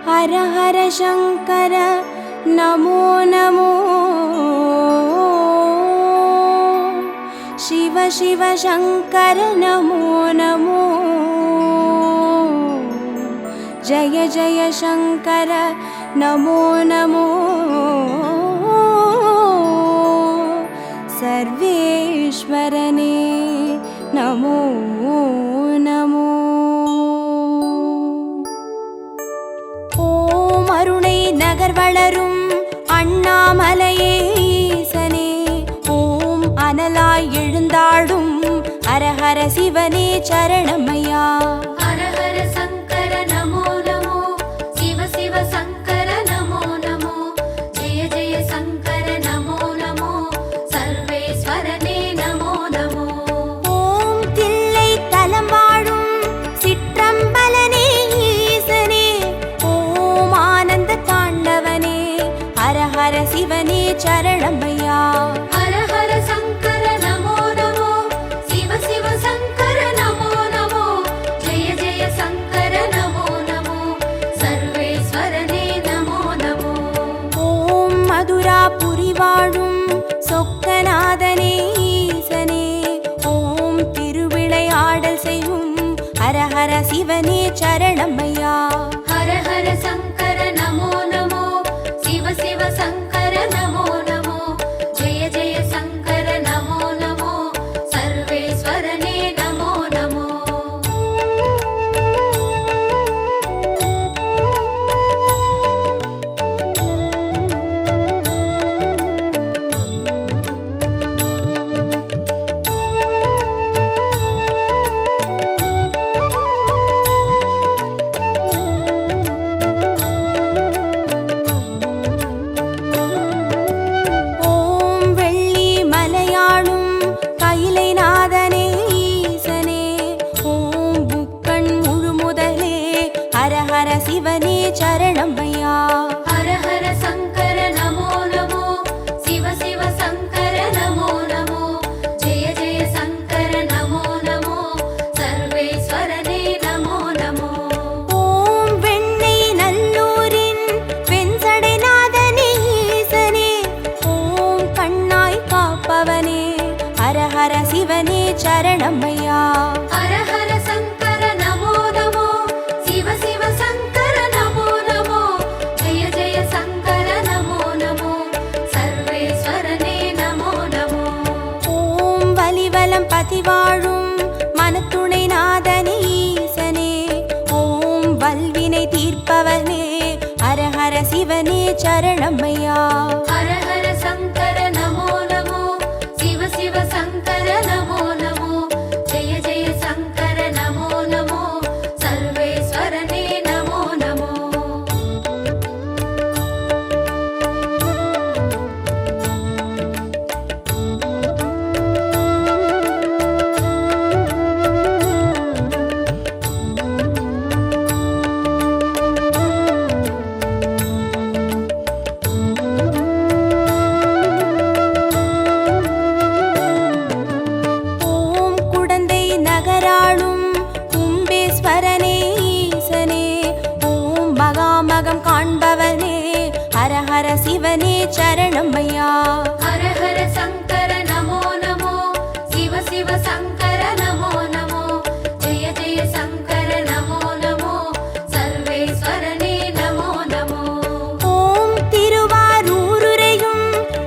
हर हर शंकर नमो नमो शिव शिव शंकर नमो नमो जय जय शंकर नमो नमो सर्वेश्वरने नमो नमो ஓம் அருணை நகர் வளரும் அண்ணாமலையே ஈசனே ஓம் அனலாய் எழுந்தாடும் ஹரஹர சிவனே சரணமையா हर हर शंकर नमो नमो शिव शिव शंकर नमो नमो जय जय शंकर नमो नमो सर्वेश्वरने नमो नमो ஓம் தில்லை தலம் வாழும் சிற்றம்பலனே ஈசனே ஓம் ஆனந்த தாண்டவனே ஹரஹர சிவனே சரணமையா हर हर शंकर नमो नमो शिव शिव शंकर नमो नमो जय जय शंकर नमो नमो सर्वेश्वरने नमो नमो ஓம் மதுராபுரி வாழும் சொக்கநாதனே ஈசனே ஓம் திருவிளையாடல் செய்யும் ஹரஹர சிவனே சரணமையா हर हर शंकर नमो नमो शिव शिव शंकर नमो नमो जय जय शंकर नमो नमो सर्वेश्वरने नमो नमो ஓம் வெள்ளி மலையாளும் கைலை நாதனே ஈசனே ஓம் புக்கண் முழுமுதலே ஹரஹர சிவனே சரணமையா हर हर शंकर नमो नमो शिव शिव शंकर नमो नमो जय जय शंकर नमो नमो सर्वेश्वरने नमो नमो ஓம் வெண்ணை நல்லூரின் வெண்சடை நாதனே ஈசனே ஓம் கண்ணாய் காப்பவனே ஹரஹர சிவனே சரணமையா हर हर शंकर नमो नमो शिव शिव शंकर नमो नमो जय जय शंकर नमो नमो सर्वेश्वरने नमो नमो ஓம் வலிவலம் பதிவாழும் மனத்துணை நாதனே ஈசனே ஓம் வல்வினை தீர்ப்பவனே ஹரஹர சிவனே சரணமையா हर हर शंकर नमो नमो शिव शिव शंकर नमो नमो जय जय शंकर नमो नमो सर्वेश्वरने नमो नमो ஓம் குடந்தை நகராளும் கும்பேஸ்வரனே ஈசனே ஓம் மகாமகம் காண்பவனே ஹரஹர சிவனே சரணமையா हर हर शंकर नमो नमो शिव शिव शंकर नमो नमो जय जय शंकर नमो नमो सर्वेश्वरने नमो नमो ஓம் திருவாரூருரையும்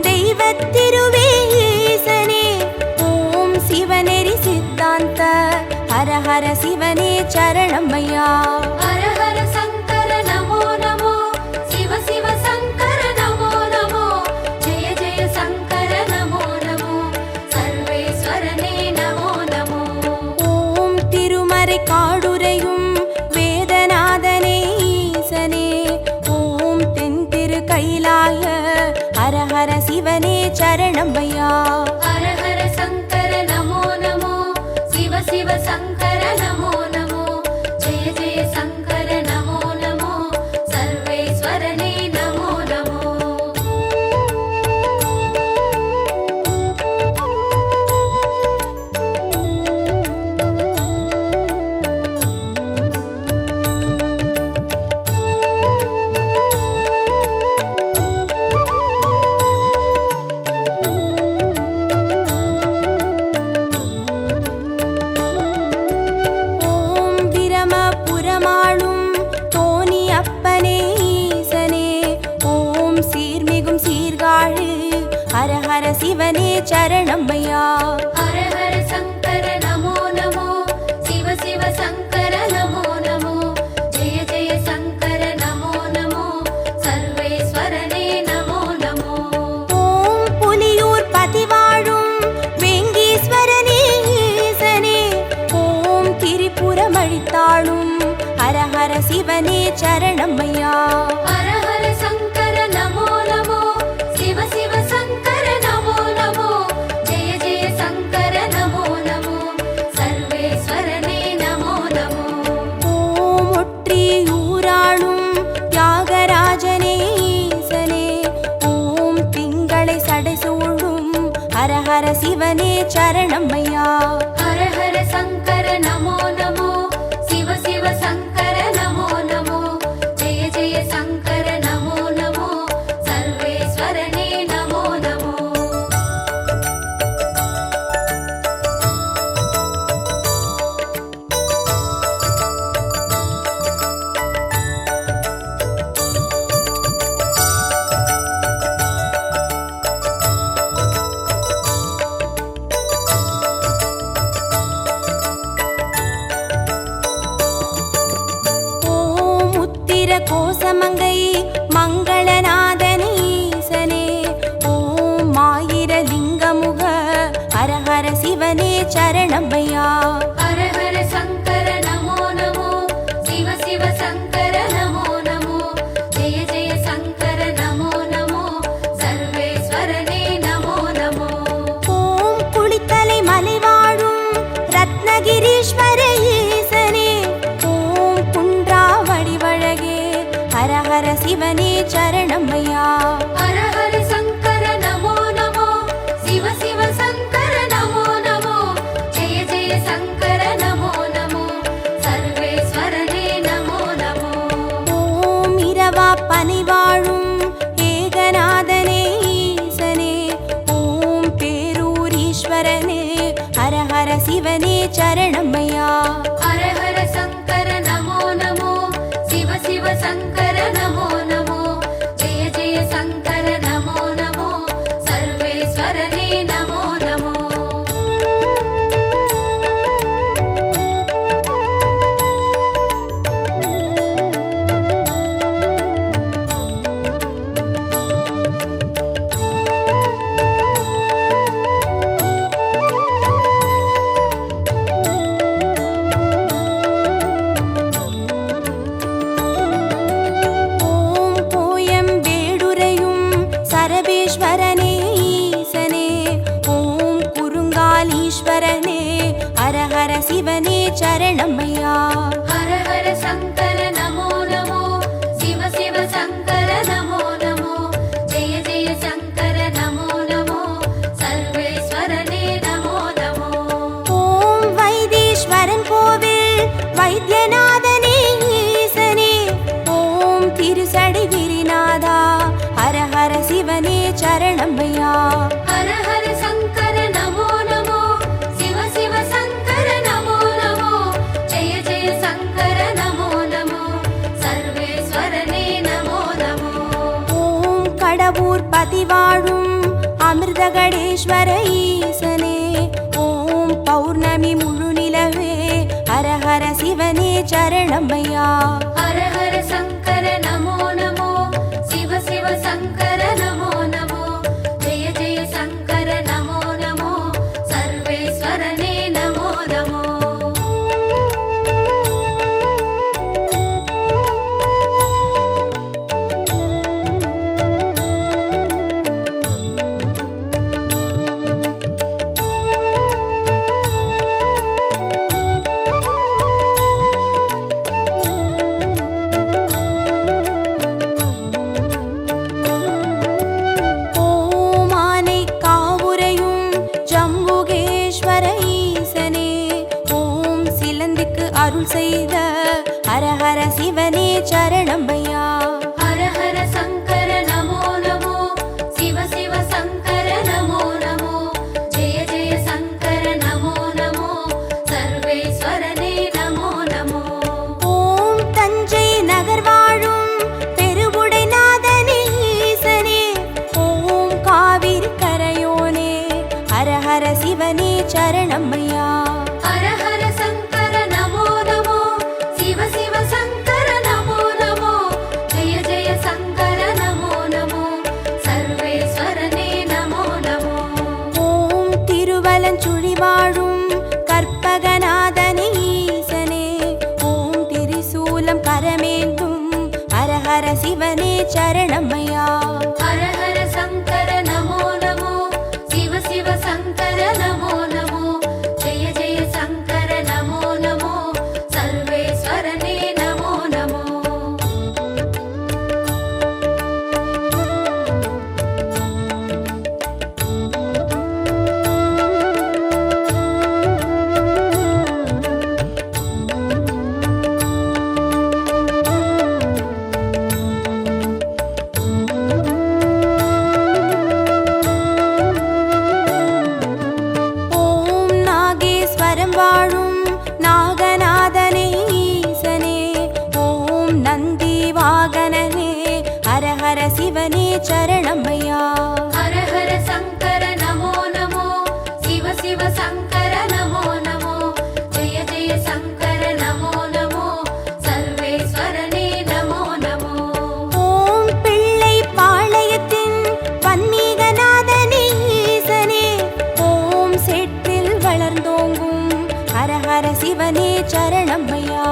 தெய்வத் திருவே ஈசனே ஓம் சிவநெறி சித்தாந்த ஹரஹர சிவனே சரணமையா हर हर शंकर नमो नमो शिव शिव शंकर नमो नमो जय जय शंकर नमो नमो सर्वेश्वरने नमो नमो ஓம் திருமறை காடுரையும் வேதநாதனே ஈசனே ஓம் தென் திரு கைலாய ஹரஹர சிவனே சரணமையா हर हर शंकर नमो नमो शिव शिव शंकर नमो नमो जय जय शंकर नमो नमो सर्वेश्वरने नमो नमो சரணமையா. ஹர ஹர சங்கர நமோ நமோ, சிவ சிவ சங்கர நமோ நமோ, ஜெய ஜெய சங்கர நமோ நமோ, சர்வேஸ்வரனே நமோ நமோ. ஓம் புலியூர் பதிவாழும் வேங்கீஸ்வரனே ஈசனே, ஓம் திரிபுரம் அழித்தாளும் ஹர ஹர சிவனே சரணமையா. ஹர ஹர சங்கர நமோ நமோ, சிவ சிவ சங்கர நமோ நமோ, ஜெய ஜெய சங்கர நமோ நமோ, சர்வேஸ்வரனே நமோ நமோ. ஓம் ஒற்றியூராளும் தியாகராஜனே ஈசனே, ஓம் திங்களை சடைசூழும் ஹர ஹர சிவனே சரணமையா. ஹர ஹர சங்கர நமோ நமோ, சிவ சிவ சங்கர நமோ நமோ, ஜெய ஜெய சங்கர நமோ நமோ, சர்வேஸ்வரனே நமோ நமோ. ஓம் உத்திர கோசமங்கை மங்களநாதனே ஈசனே, ஓம் ஆயிர லிங்கமுக ஹர ஹர சிவனே சரணமையா. ஹர ஹர சங்கர நமோ நமோ, சிவ சிவ சங்கர நமோ நமோ, ஜெய ஜெய சங்கர நமோ நமோ, சர்வேஸ்வரனே நமோ நமோ. ஓம் குளித்தலை மலைவாழும் ரத்னகிரீஸ்வர ஈசனே, ஓம் குன்றாவடி வழகே ஹர ஹர சிவனே சரணமையா. ஹர ஹர சங்கர நமோ நமோ, சிவ சிவ சங்கர நமோ நமோ, ஜெய ஜெய சங்கர நமோ நமோ, சர்வேஸ்வரனே நமோ நமோ. ஓம் இரவா பனிவாழும் ஏகநாதனே ஈசனே, ஓம் பேரூரீஸ்வரனே ஹர ஹர சிவனே சரணமையா. ஹர ஹர சங்கர நமோ நமோ, சிவ சிவ சங்கர நமோ நமோ, ஜெய ஜெய சங்கர நமோ நமோ, சர்வேஸ்வரனே நமோ நமோ. ஓம் கோயம்பேடுரையும் சரபேஸ்வரனே ஈசனே, ஓம் குறுங்காலீஸ்வரனே ஹர ஹர சிவனே சரணமையா. ஹர ஹர சங்கர நமோ நமோ, சிவ சிவ சங்கர நமோ நமோ, ஜெய ஜெய சங்கர நமோ நமோ, சர்வேஸ்வரனே நமோ நமோ. ஓம் வைத்தீஸ்வரன் கோவில் வைத்தியநாதனே ஈசனே, ஓம் திருசடை கிரிநாதா ஹர ஹர சிவனே சரணமையா. ஹர ஹர சங்கர நமோ நமோ, சிவ சிவ சங்கர நமோ நமோ, ஜெய ஜெய சங்கர நமோ நமோ, சர்வேஸ்வரனே நமோ நமோ. ஓம் கடவுர் பதிவாழும் அமிர்தகடேஸ்வர ஈசனே, ஓம் பௌர்ணமி முழு நிலவே ஹர ஹர சிவனே சரணமையா. ஹர ஹர சங்கர நமோ நமோ, சிவ சிவ சங்கர நமோ நமோ, ஜெய ஜெய சங்கர நமோ நமோ, சர்வேஸ்வரனே நமோ நமோ. ஓம் ஆனை காவுரையும் ஜம்புகேஸ்வர ஈசனே, ஓம் சிலந்திக்கு அருள் செய்த ஹர ஹர சிவனே சரணமையா. ஹர ஹர சங்கர நமோ நமோ, சிவ சிவ சங்கர நமோ நமோ, ஜெய ஜெய சங்கர நமோ நமோ, சர்வேஸ்வரனே நமோ நமோ. ஓம் தஞ்சை நகர் வாழும் பெருவுடைநாதனே ஈசனே, ஓம் காவிரி கரையோனே சரணமையா. ஹர ஹர சங்கர நமோ நமோ, சிவ சிவ சங்கர நமோ நமோ, ஜெய ஜெய சங்கர நமோ நமோ, சர்வேஸ்வரனே நமோ நமோ. ஓம் பிள்ளை பாளையத்தின் பன்மீகநாதனே ஈசனே, ஓம் சேற்றில் வளர்ந்தோங்கும் ஹர ஹர சிவனே சரணமையா.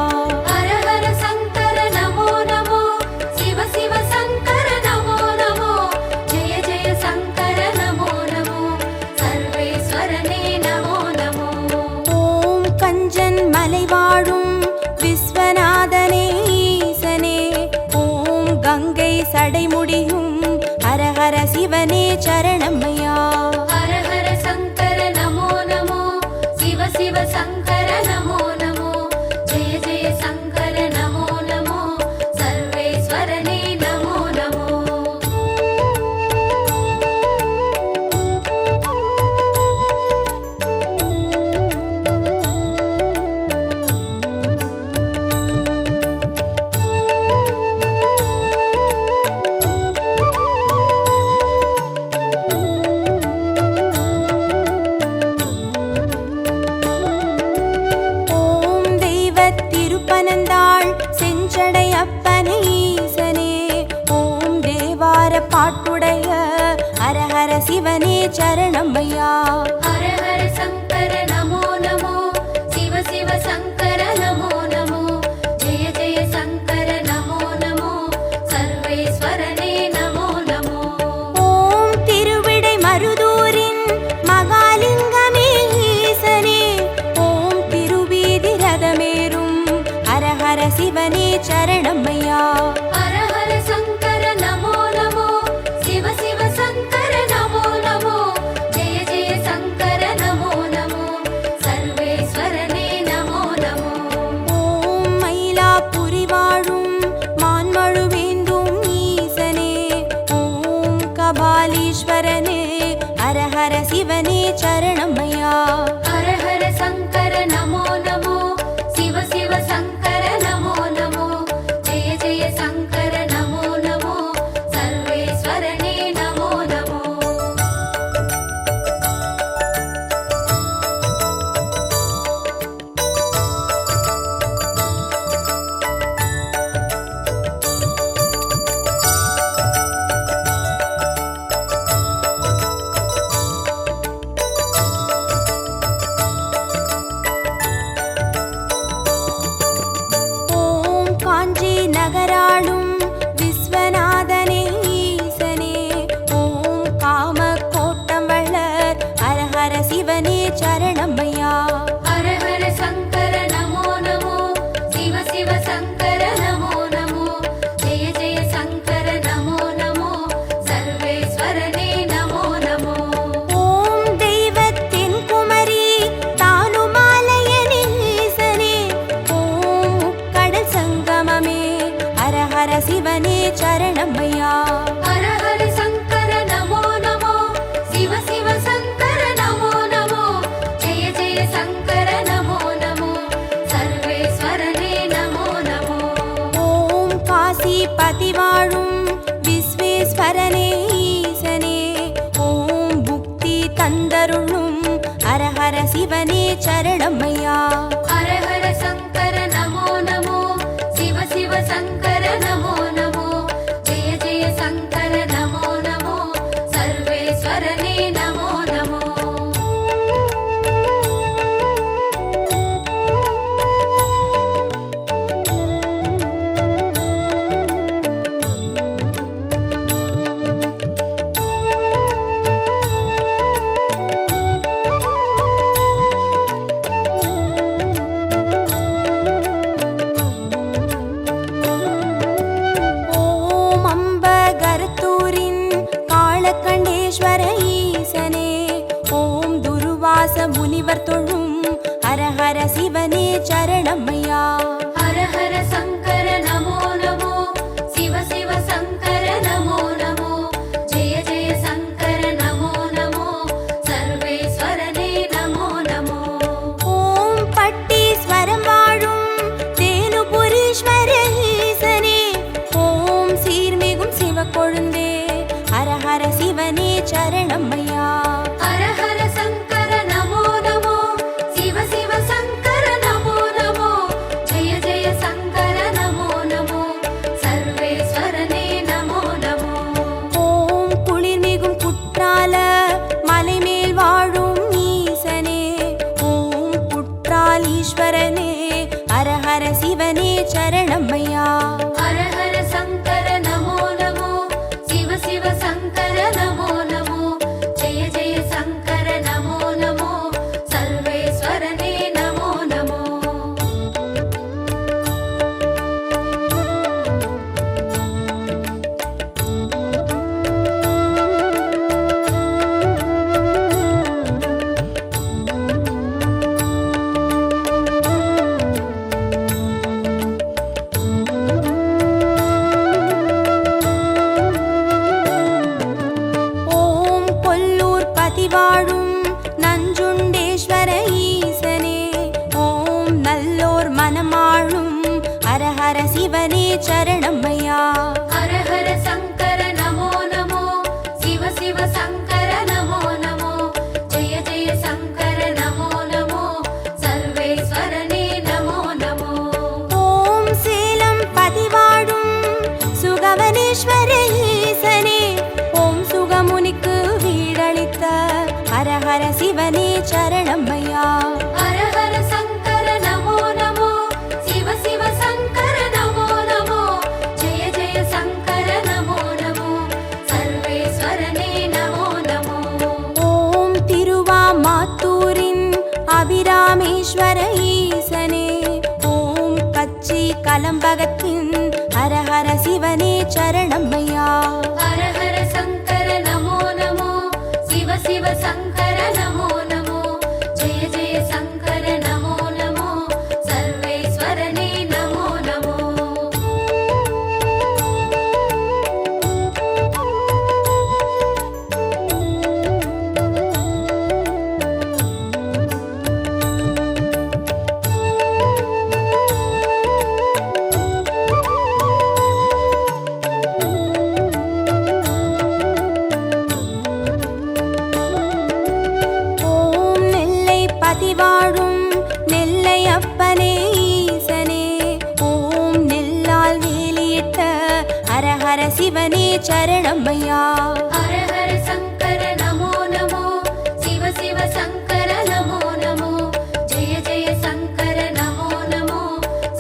ஹர ஹர சங்கர நமோ நமோ, சிவ சிவ சங்கர நமோ நமோ, ஜெய ஜெய சங்கர நமோ நமோ, சர்வேஸ்வரனே நமோ நமோ. ஓம் கஞ்சன் மலை வாழும் விஸ்வநாதனே ஈசனே, ஓம் கங்கை சடைமுடியும் ஹர ஹர சிவனே சரணமையா. ஹர ஹர சங்கர நமோ நமோ, சிவ சிவ சங்கர நமோ நமோ, ஜெய ஜெய சங்கர நமோ நமோ, சர்வேஸ்வரனே நமோ நமோ. ஓம் தெய்வத் திருப்பனந்தாள் செஞ்சடை அப்பனே ஈசனே, ஓம் தேவார பாட்டுடைய ஹர ஹர சிவனே சரணமையா. ஹர ஹர சங்கர நமோ நமோ, சிவ சிவ சங்கர நமோ நமோ, ஜெய ஜெய சங்கர நமோ நமோ, சர்வேஸ்வரனே நமோ நமோ. ஓம் திருவிடை மருதூரின் மகாலிங்கமே ஈசனே, ஓம் திருவீதி ரதமேறும் ஹர ஹர சிவனே சரணமையா. ஹர ஹர சங்கர நமோ நமோ, சிவ சிவ சங்கர நமோ நமோ, ஜெய ஜெய சங்கர நமோ நமோ, சர்வேஸ்வரனே நமோ நமோ. ஓம் மயிலாப்புரி வாழும் மான்மழுவேந்தும் ஈசனே, ஓம் கபாலீஸ்வரனே ஹர ஹர சிவனே சரணமையா. ஹர ஹர சங்கர நமோ நமோ, சிவ சிவ சங்கர நமோ நமோ, ஜெய ஜெய சங்கர நமோ நமோ, சர்வேஸ்வரனே நமோ நமோ. ஓம் காஞ்சி நகராளும் விஸ்வநாதனே ஈசனே, ஓம் காம கோட்டம் வளர் ஹர ஹர சிவனே சரணமையா. ஹர ஹர சங்கர நமோ நமோ, சிவ சிவ சங்கர நமோ நமோ, ஜெய ஜெய சங்கர நமோ நமோ, சர்வேஸ்வரனே நமோ நமோ. ஓம் தெய்வத்தின் குமரி தானுமாலயனே ஈசனே, ஓம் முக்கடல் சங்கமமே ஹர ஹர சிவனே சரணமையா. ஹர ஹர சங்கர நமோ நமோ, சிவ சிவ சங்கர நமோ நமோ, ஜெய ஜெய சங்கர நமோ நமோ, சர்வேஸ்வரனே நமோ நமோ. ஓம் காசி பதி வாழும் விஸ்வேஸ்வரனே ஈசனே, ஓம் புக்தி தந்தருளும் ஹர ஹர சிவனே சரணமையா. ஹர ஹர சங்கர நமோ நமோ, சிவ சிவ சங்கர நமோ நமோ, ஜெய ஜெய சங்கர நமோ நமோ, சர்வேஸ்வரனே நமோ நமோ. ஓம் அம்பகரத்தூரின் காளகண்டேஸ்வர ஈசனே, ஓம் துருவாச முனிவர் தொழும் ஹர ஹர சிவனே சரணமையா. ஹர ஹர சங்கர நமோ நமோ, சிவ சிவ சங்கர நமோ நமோ, ஜெய ஜெய சங்கர நமோ நமோ, சர்வேஸ்வரனே நமோ நமோ. ஓம் பட்டீஸ்வரம் வாழும் தேனுபுரீஸ்வர ஈசனே, ஓம் சீர்மிகும் சிவ கொழுந்தே திருமாலீஸ்வரனே ஹர ஹர சிவனே சரணமையா. ஹர ஹர சங்கர நமோ நமோ சிவ சிவ சங்கர நமோ நமோ ஜெய ஜெய சங்கர நமோ நமோ சர்வேஸ்வரனே நமோ நமோ. ஓம் கொல்லூர் பதிவாழும் நஞ்சுண்டேஸ்வர ஈசனே ஓம் நல்லோர் மனமாளும் ஹர ஹர சிவனே சரணமையா. ஹர ஹர சங்கர நமோ நமோ சிவ சிவ சங்கர நமோ நமோ ஜெய ஜெய சங்கர நமோ நமோ சர்வேஸ்வரனே நமோ நமோ. ஓம் சேலம் பதிவாழும் சுகவனேஸ்வர ஈசனே ஓம் சுகமுனிக்கு வீடளித்த ஹர ஹர சிவனே சரணமையா. ஹர ஹர சங்கர நமோ நமோ சிவ சிவ சங்கர நமோ நமோ ஜெய ஜெய சங்கர நமோ நமோ சர்வேஸ்வரனே நமோ நமோ. ஓம் திருவாமாத்தூரின் அபிராமேஸ்வர ஈசனே ஓம் கச்சி கலம்பகத்தின் ஹர ஹர சிவனே சரணமையா. ஹர ஹர சங்கர நமோ நமோ சிவ சிவ சங்கர நமோ நமோ ஜெய ஜெய சங்கர நமோ நமோ சர்வேஸ்வரனே நமோ நமோ. ஓம் நெல்லை பதிவாழும் நெல்லை அப்பனே ஈசனே ஓம் நெல்லால் வேலியிட்ட ஹர ஹர சிவனே சரணமையா. ஹர ஹர சங்கர நமோ நமோ சிவ சிவ சங்கர நமோ நமோ ஜெய ஜெய சங்கர நமோ நமோ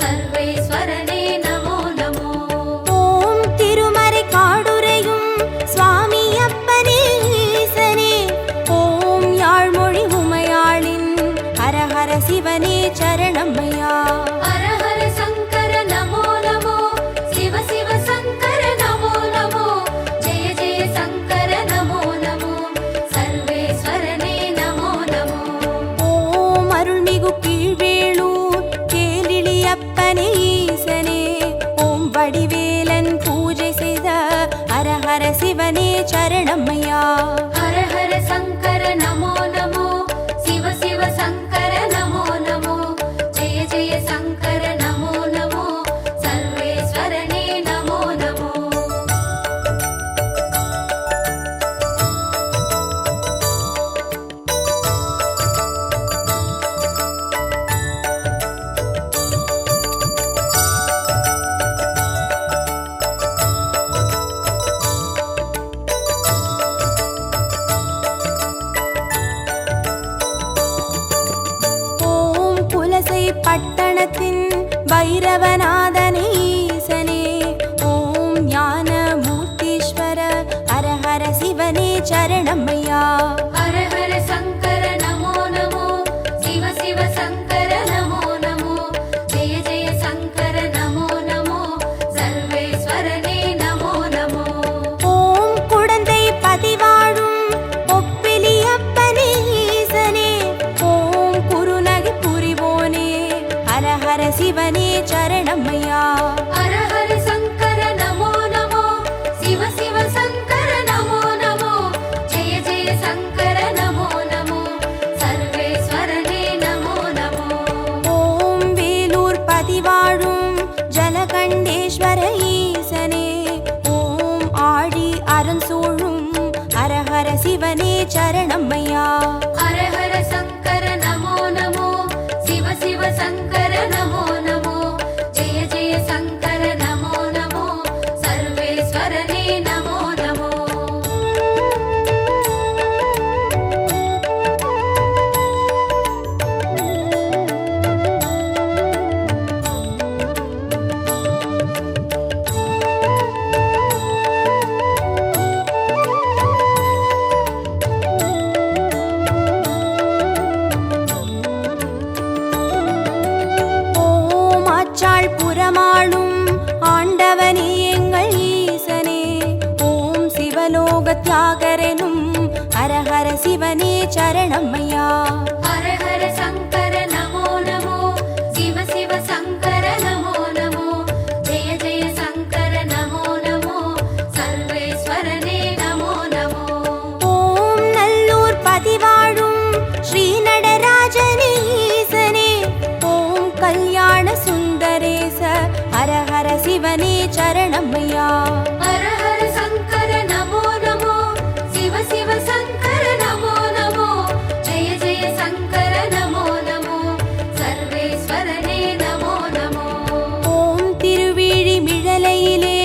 சர்வேஸ்வரனே நமோ நமோ. ஓம் திருமறை காடுரையும் சுவாமி அப்பனே ஈசனே ஓம் யாழ்மொழி உமையாளின் ஹர ஹர சிவனே சரணமையா. ஹர ஹர சங்கர நமோ நமோ சிவ சிவ சங்கர நமோ நமோ ஜெய ஜெய சங்கர நமோ நமோ சர்வேஸ்வரனே நமோ நமோ. ஓம் அருள்மிகு கீழ்வேளூர் கேளிலி அப்பனே ஈசனே ஓம் வடிவேலன் பூஜை செய்த ஹர ஹர சிவனே சரணமையா. ஹர ஹர சங்கர நமோ நமோ சிவ சிவ சங்கர நமோ நமோ ஜெய ஜெய சங்கர நமோ நமோ சர்வேஸ்வரனே நமோ நமோ. ஓம் புலசை பட்டணத்தின் பைரவநாதனே ஈசனே ஓம் ஞான மூர்த்தீஸ்வர ஹர ஹர சிவனே சரணமையா. ஹர ஹர சங்கர நமோ நமோ சிவ சிவ சங்கர நமோ நமோ ஜெய ஜெய சங்கர நமோ நமோ சர்வேஸ்வரனே நமோ நமோ. ஓம் குடந்தை பதிவாழும் ஒப்பிலி அப்பனே ஈசனே ஓம் குருநகை புரிவோனே ஹர ஹர சிவனே சரணமையா. ஹர ஹர சங்கர நமோ நமோ சிவ சிவ சங்கர நமோ நமோ ஜெய ஜெய சங்கர நமோ நமோ சர்வேஸ்வரனே நமோ நமோ. ஓம் வேலூர் பதிவாழும் ஜலகண்டேஸ்வர ஈசனே ஓம் ஆடி அருண்சூழும் ஹர ஹர சிவனே சரணமையா. ஹர ஹர சங்கர நமோ நமோ சிவ சிவ சங்கர நமோ நமோ ஜெய ஜெய சங்கர நமோ நமோ சர்வேஸ்வரனே நமோ நமோ. புறமாளும் ஆண்டவனே எங்கள் ஈசனே. ஓம் சிவலோக தியாகரனும் ஹரஹர சிவனே சரணம் ஐயா. ஹர ஹர சங்கர நமோ நமோ, சிவ சிவ சங்கர நமோ நமோ, ஜெய ஜெய சங்கர நமோ நமோ, சர்வேஸ்வரனே நமோ நமோ. ஓம் நல்லூர் பதிவாழும் ஸ்ரீ நடராஜனே ஈசனே. ஓம் கல்யாண சுந்தரேச ஹரஹர சிவனே சரணம் ஐயா. ஹர ஹர சங்கர நமோ நமோ, சிவ சிவ சங்கர நமோ நமோ, ஜெய ஜெய சங்கர நமோ நமோ, சர்வேஸ்வரனே நமோ நமோ. ஓம் திருவிழி மிழலையிலே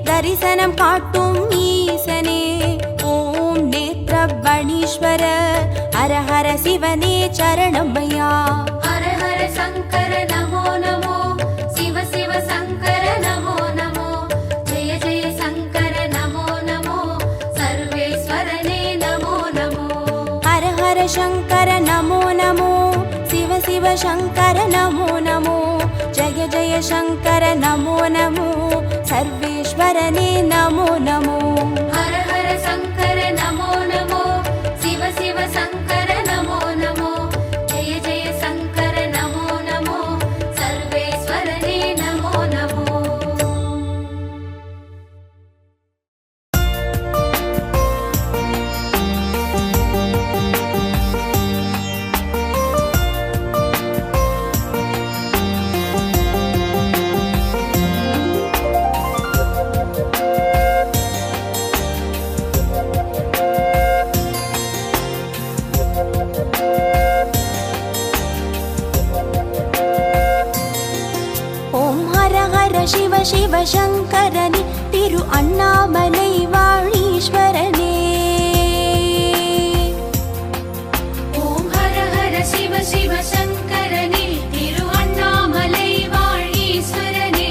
தரிசனம் காட்டும் ஈசனே. ஓம் நேத்ரபணீஸ்வர ஹரஹர சிவனே சரணம் ஐயா. ஹர ஹர சங்கர நமோ நமோ, சிவ சிவ சங்கர நமோ நமோ, ஜெய ஜெய சங்கர நமோ நமோ, சர்வேஸ்வரனே நமோ நமோ. ஹர ஹர சங்கர நமோ நமோ, சிவ சிவ சங்கர நமோ நமோ, ஜய ஜய சங்கர நமோ நமோ, சர்வேஸ்வரனே நமோ நமோ. ஹர ஹர சங்கர நமோ நமோ, சிவ சிவ சங்கர நமோ நமோ, ஜெய ஜெய சங்கர நமோ நமோ, சர்வேஸ்வரனே நமோ நமோ. ஓம் ஹர ஹர சிவ சிவ சங்கரனே திரு அண்ணாமலை வாழீஸ்வரனே. ஓம் ஹர ஹர சிவ சிவ சங்கரனே, திரு அண்ணாமலை வாழீஸ்வரனே.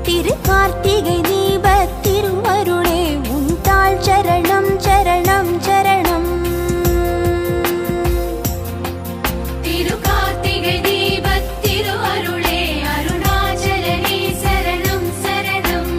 திரு கார்த்திகை தீப திருவருளே உண்டாள் சரணம் சரணம் சரணம். திரு கார்த்திகை தீபத் திரு அருளே, அருணாச்சலனே சரணம் சரணம்.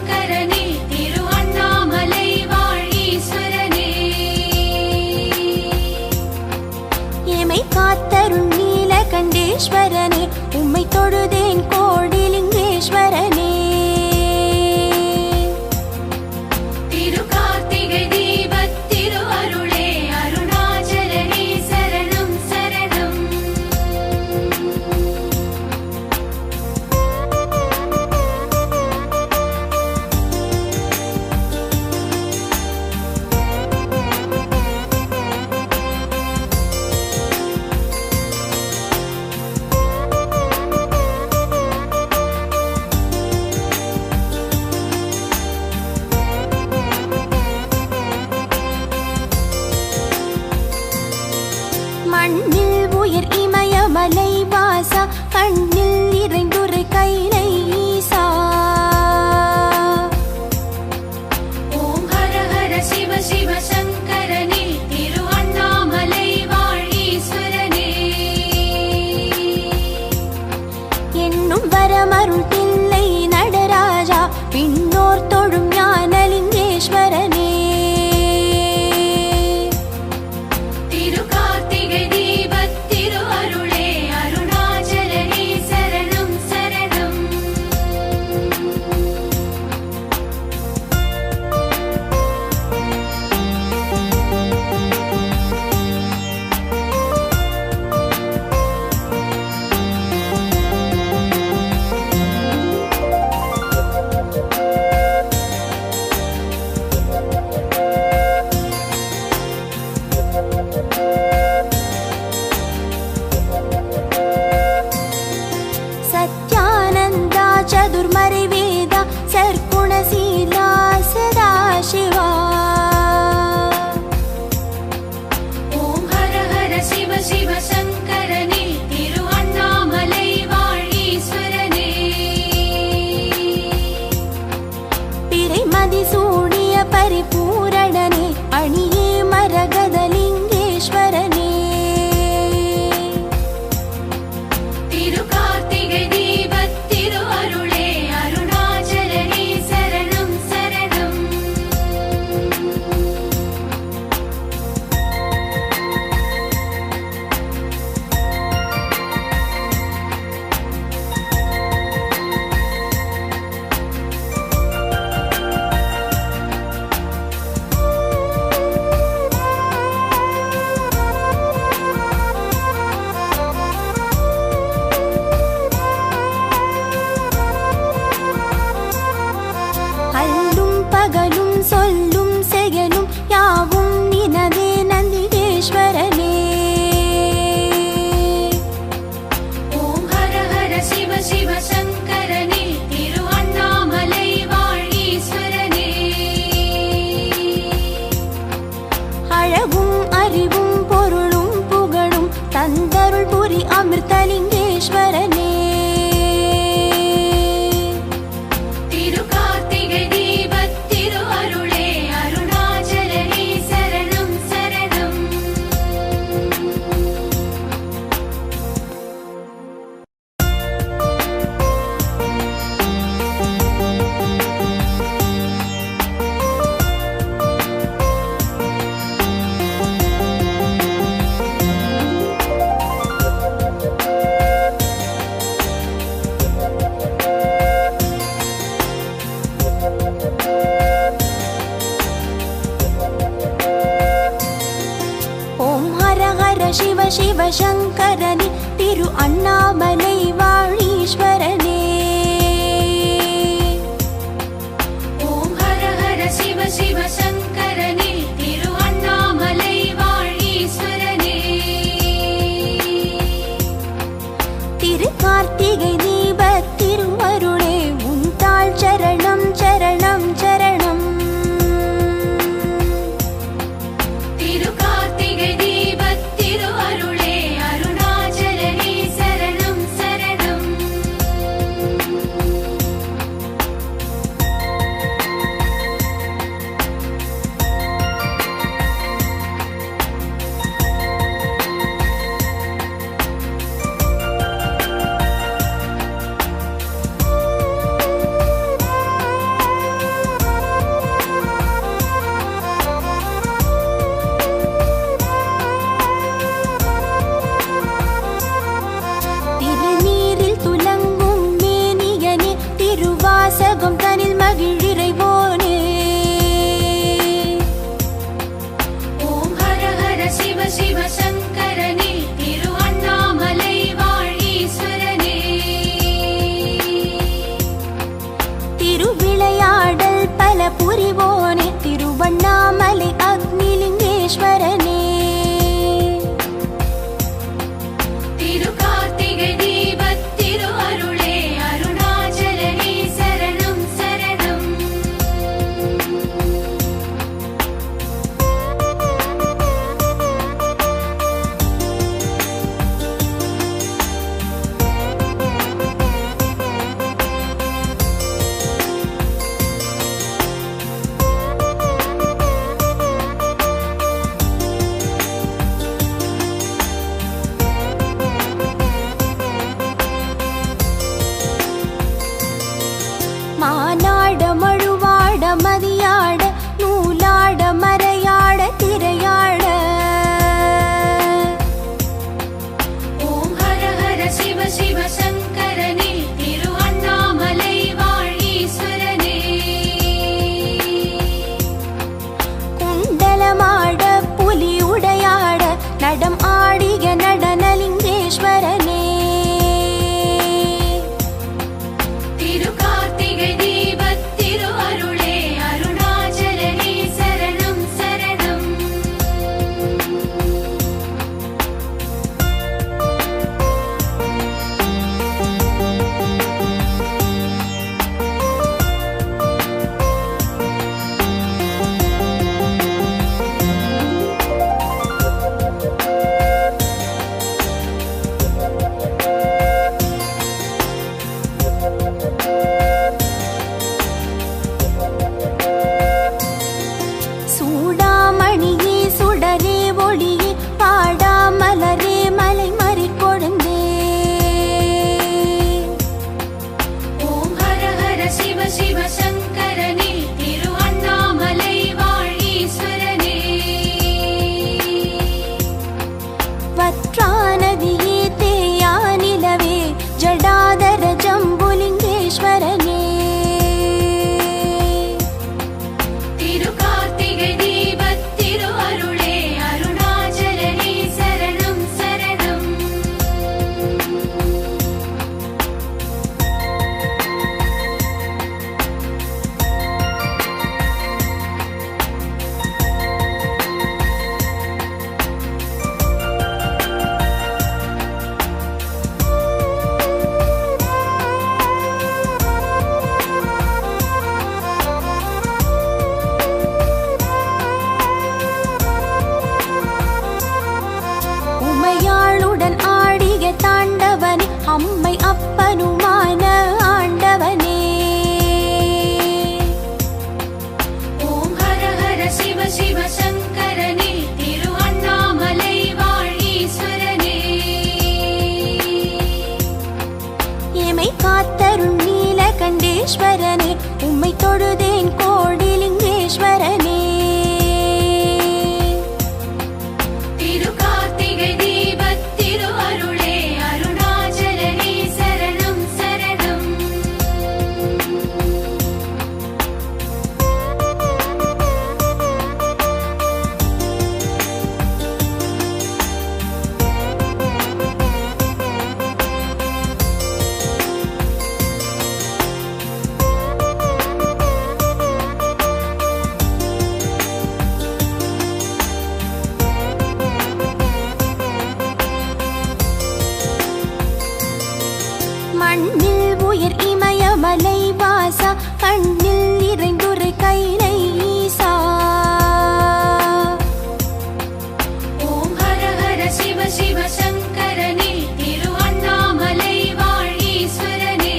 சங்கரனே திரு அண்ணாமலை வாழீஸ்வரனே எமை காத்தருள் நீலகண்டேஸ்வரனே உம்மை தொழுதேன் கோடிலிங்கேஸ்வரனே திரு கார்த்திகை தீபத் திரு அருளே அருணாச்சலனே சரணம் சரணம் மண்ணில் உயர் இமயமலை வாசா கண்ணில் நிறைந்துரை கைலை ஈசா ஓம் ஹர ஹர சிவ சிவ சங்கரனே திரு அண்ணாமலை வாழீஸ்வரனே என்னும் வரமருள் தில்லை நடராஜா பின்னோர் தொழும் ஞானலிங்கேஸ்வரனே திரு கார்த்திகை தீபத் திரு அருளே அருணாச்சலனே சரணம் சரணம் சத்யானந்தா சதுர்மறை வேதா சர்க்குணசீலா சதாசிவா ஓம் ஹர ஹர சிவ சிவ சங்கரனே திரு அண்ணாமலை வாழீஸ்வரனே பிறைமதி சூடிய பரிபூரணனே அணியே மரகதலிங்கேஸ்வரனே திரு கார்த்திகை தீபத் திரு அருளே அருணாச்சலனே சரணம் சரணம் அல்லும் பகலும் சொல்லும் செயலும் யாவும் நினதே நந்திகேஸ்வரனே ஓம் ஹர ஹர சிவ சிவ சங்கரனே திரு அண்ணாமலை வாழீஸ்வரனே அழகும் அறிவும் பொருளும் புகழும் தந்தருள் புரி அமிர்தலிங்கேஸ்வரனே திரு கார்த்திகை தீபத் திரு அருளே அருணாச்சலனே சரணம் சரணம் ஓம் ஹர ஹர சிவ சிவ சங்கரனே திரு அண்ணாமலை வாழீஸ்வரனே ஓம் ஹர ஹர சிவ சிவ சங்கரனே திரு அண்ணாமலை வாழீஸ்வரனே திரு கார்த்திகை தீபத் திருவருளே உந்தாள் சரணம் சரணம் சரணம் திரு கார்த்திகை தீபத் திரு அருளே அருணாச்சலனே சரணம் விளையாடல் பல புரிவோனே திருவண்ணாமலை அக்னிலிங்கேஸ்வரனே. திருக்கார்த்திகை தீபத் திரு அருளே அருணாச்சலனே சரணம் சரணம். மானாட மழுவாட மதியாட நூலாட மறையாட திரையாட. ஓம் ஹர ஹர சிவ சிவ சங்கரனே திரு அண்ணாமலை வாழீஸ்வரனே. குண்டலமாட புலி உடையாட நடம் ஆடிய நடனலிங்கேஸ்வரனே. திருக்கார்த்திகை தீபத் திரு அருளே அருணாச்சலனே சரணம் சரணம். சூடாமணியே சுடரே ஒளியே பாடாமலரே மலை மறி கொழுந்தே. ஓம் ஹர ஹர சிவ சிவ சங்கரனே திரு அண்ணாமலை வாழீஸ்வரனே. வற்றாநதியே தேயானிலவே ஜடாதர ஜம்புலிங்கேஸ்வரனே. திருக்கார்த்திகை தீபத் திரு அருளே அருணாச்சலனே சரணம் சரணம். உமையாளுடன் ஆடிய தாண்டவனே அம்மை அப்பனுமான ஆண்டவனே. ஓம் ஹர ஹர சிவ சிவ சங்கரனே திரு அண்ணாமலை வாழீஸ்வரனே. எமை காத்தருள் நீலகண்டேஸ்வரனே உம்மை தொழுதேன் கோடிலிங்கேஸ்வரனே. திருக்கார்த்திகை தீபத் திரு அருளே அருணாச்சலனே சரணம் சரணம். மண்ணில் உயிர் இமயமலை வாசா கண்ணில் நிறைந்துரை கைலை ஈசா. ஓம் ஹர ஹர சிவ சிவ சங்கரனே திரு அண்ணாமலை வாழீஸ்வரனே.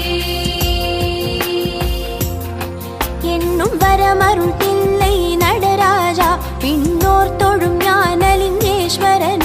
என்னும் வரமருள் தில்லை நடராஜா விண்ணோர் தொழும் ஞானலிங்கேஸ்வரனே.